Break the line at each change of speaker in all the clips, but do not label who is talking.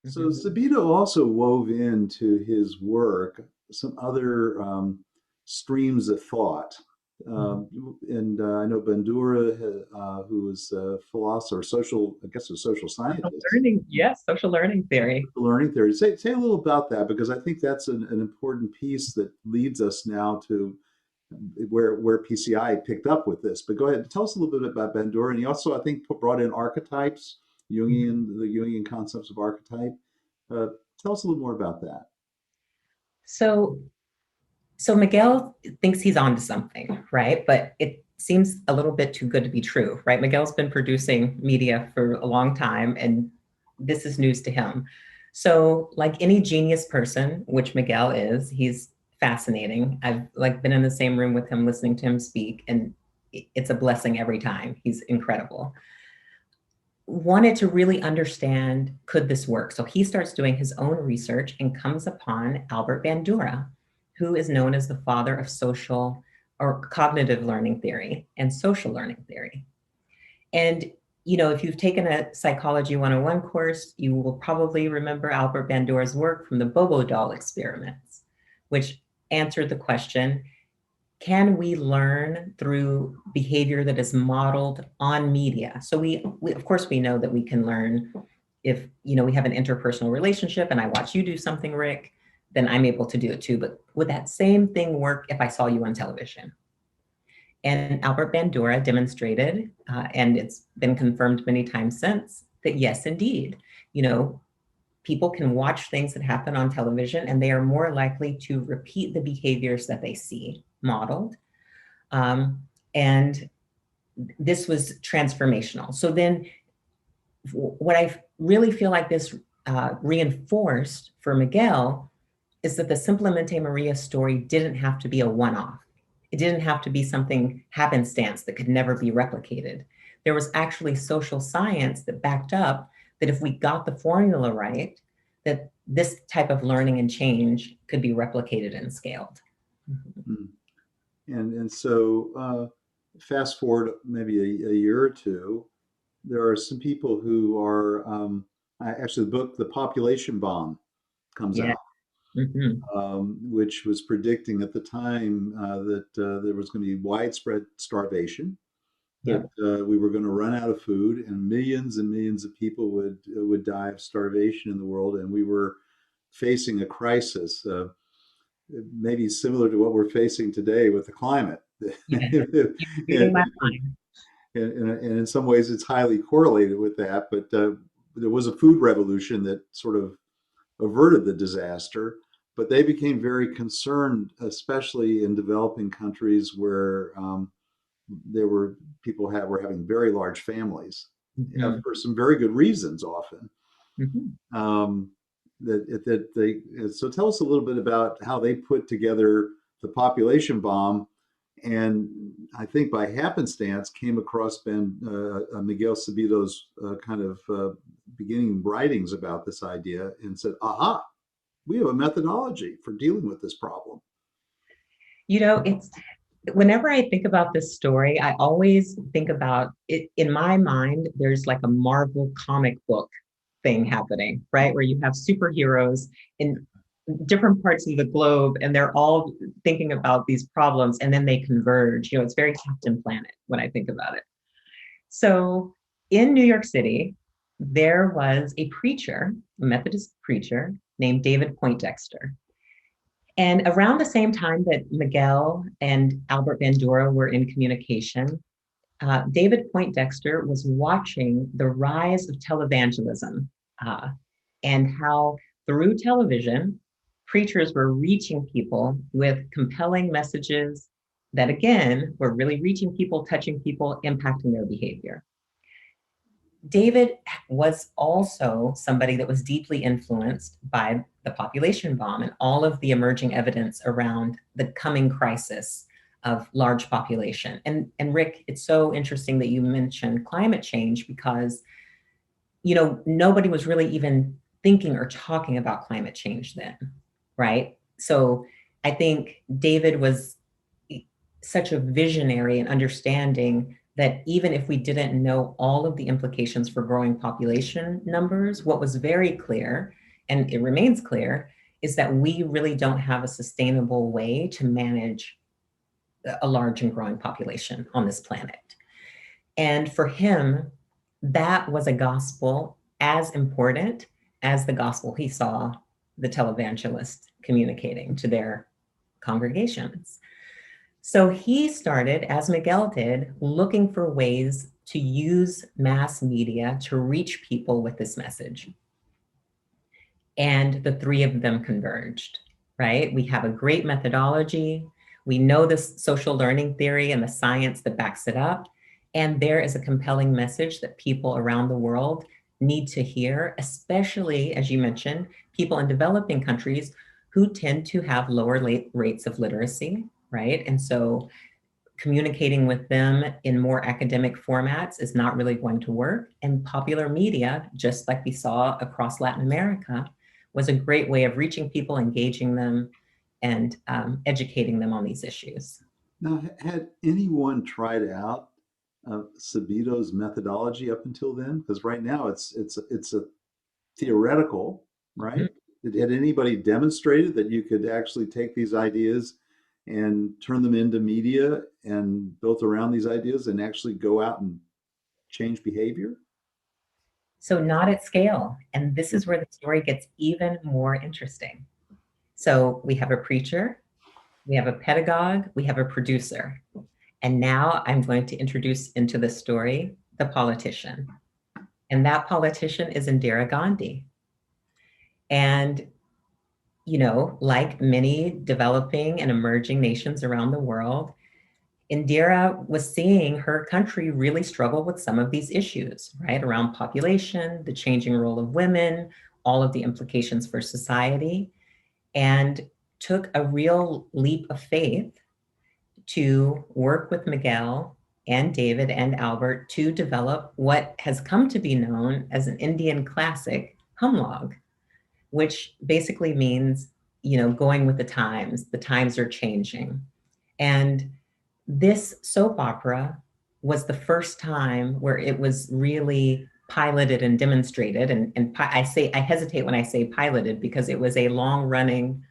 So
Mhm.
Sabido also wove into his work some other streams of thought.
Mhm.
And I know Bandura, who was a philosopher, social, I guess a social
Social
scientist,
learning, yes, social learning theory.
learning theory. Say a little about that because I think that's an important piece that leads us now to where PCI picked up with this. But go ahead, tell us a little bit about Bandura. And he also, I think, brought in archetypes,
Mhm.
Jungian, the Jungian concepts of archetype. Uh, Tell us a little more about that.
So, so Miguel thinks he's onto something, right? But it seems a little bit too good to be true, right? Miguel's been producing media for a long time, and this is news to him. So, like any genius person, which Miguel is, he's fascinating. I've like been in the same room with him, listening to him speak, and it's a blessing every time. He's incredible. Wanted to really understand, could this work? So he starts doing his own research and comes upon Albert Bandura, who is known as the father of social or cognitive learning theory and social learning theory. And if you've taken a Psychology 101 course, you will probably remember Albert Bandura's work from the Bobo doll experiments, which answered the question, can we learn through behavior that is modeled on media? So we of course we know that we can learn if we have an interpersonal relationship and I watch you do something, Rick, then I'm able to do it too. But would that same thing work if I saw you on television? And Albert Bandura demonstrated, and it's been confirmed many times since, that yes, indeed, you know, people can watch things that happen on television and they are more likely to repeat the behaviors that they see modeled. Um, and this was transformational. So then, what I really feel like this reinforced for Miguel is that the Simplemente Maria story didn't have to be a one off. It didn't have to be something happenstance that could never be replicated. There was actually social science that backed up that if we got the formula right, that this type of learning and change could be replicated and scaled. Mhm.
Mm. And so, fast forward maybe a year or two, there are some people who are actually the book, The Population Bomb, comes
Yeah.
out,
Hmm.
which was predicting at the time that there was going to be widespread starvation, that
Yep.
we were going to run out of food, and millions of people would die of starvation in the world, and we were facing a crisis, maybe similar to what we're facing today with the climate.
Yeah. You're reading
and,
my mind.
and in some ways, it's highly correlated with that. But there was a food revolution that sort of averted the disaster. But they became very concerned, especially in developing countries where there were were having very large families,
Hmm.
for some very good reasons often.
Hmm.
Um, that they So tell us a little bit about how they put together the population bomb, and I think by happenstance came across Miguel Sabido's kind of beginning writings about this idea and said, "Aha, we have a methodology for dealing with this problem."
It's whenever I think about this story, I always think about it in my mind, there's like a Marvel comic book thing happening, right? Where you have superheroes in different parts of the globe and they're all thinking about these problems and then they converge. It's very Captain Planet when I think about it. So in New York City, there was a preacher, a Methodist preacher named David Poindexter. And around the same time that Miguel and Albert Bandura were in communication, David Poindexter was watching the rise of televangelism uh, and how through television, preachers were reaching people with compelling messages that, again, were really reaching people, touching people, impacting their behavior. David was also somebody that was deeply influenced by the population bomb and all of the emerging evidence around the coming crisis of large population. And Rick, it's so interesting that you mentioned climate change because nobody was really even thinking or talking about climate change then, right? So I think David was such a visionary and understanding that even if we didn't know all of the implications for growing population numbers, what was very clear, and it remains clear, is that we really don't have a sustainable way to manage a large and growing population on this planet. And for him, that was a gospel as important as the gospel he saw the televangelists communicating to their congregations. So he started, as Miguel did, looking for ways to use mass media to reach people with this message. And the three of them converged, right? We have a great methodology. We know this social learning theory and the science that backs it up. And there is a compelling message that people around the world need to hear, especially, as you mentioned, people in developing countries who tend to have lower rates of literacy, right? And so communicating with them in more academic formats is not really going to work. And popular media, just like we saw across Latin America, was a great way of reaching people, engaging them, and educating them on these issues.
Now, had anyone tried out Sabido's methodology up until then? Because right now it's a theoretical, right? Had anybody demonstrated that you could actually take these ideas and turn them into media and built around these ideas and actually go out and change behavior?
So not at scale. And this is where the story gets even more interesting. So we have a preacher, we have a pedagogue, we have a producer. And now I'm going to introduce into the story the politician. And that politician is Indira Gandhi. And, you know, like many developing and emerging nations around the world, Indira was seeing her country really struggle with some of these issues, right? Around population, the changing role of women, all of the implications for society, and took a real leap of faith to work with Miguel and David and Albert to develop what has come to be known as an Indian classic, humlog, which basically means, you know, going with the times are changing. And this soap opera was the first time where it was really piloted and demonstrated. And I hesitate when I say piloted because it was a long running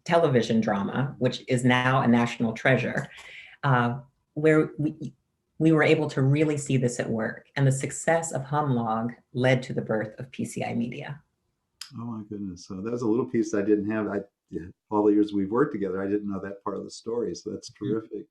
television drama, which is now a national treasure, where we were able to really see this at work. And the success of Humlog led to the birth of PCI Media.
Oh my goodness! So that was a little piece I didn't have. Yeah, all the years we've worked together, I didn't know that part of the story. So that's terrific.